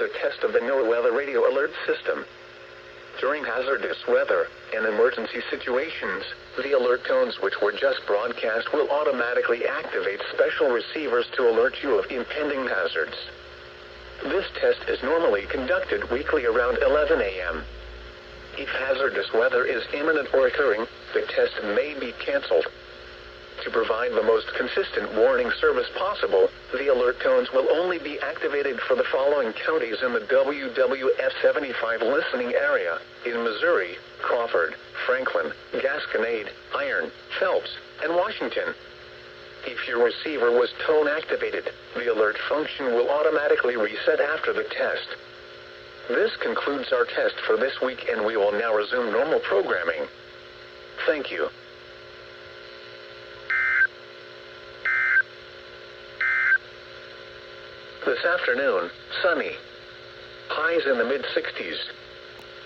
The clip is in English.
a test of the NOAA Weather Radio Alert System. During hazardous weather and emergency situations, the alert tones which were just broadcast will automatically activate special receivers to alert you of impending hazards. This test is normally conducted weekly around 11 a.m. If hazardous weather is imminent or occurring, the test may be canceled. To provide the most consistent warning service possible, the alert tones will only be activated for the following counties in the WWF75 listening area: in Missouri, Crawford, Franklin, Gasconade, Iron, Phelps, and Washington. If your receiver was tone activated, the alert function will automatically reset after the test. This concludes our test for this week, and we will now resume normal programming. Thank you. This afternoon, sunny. Highs in the mid-60s.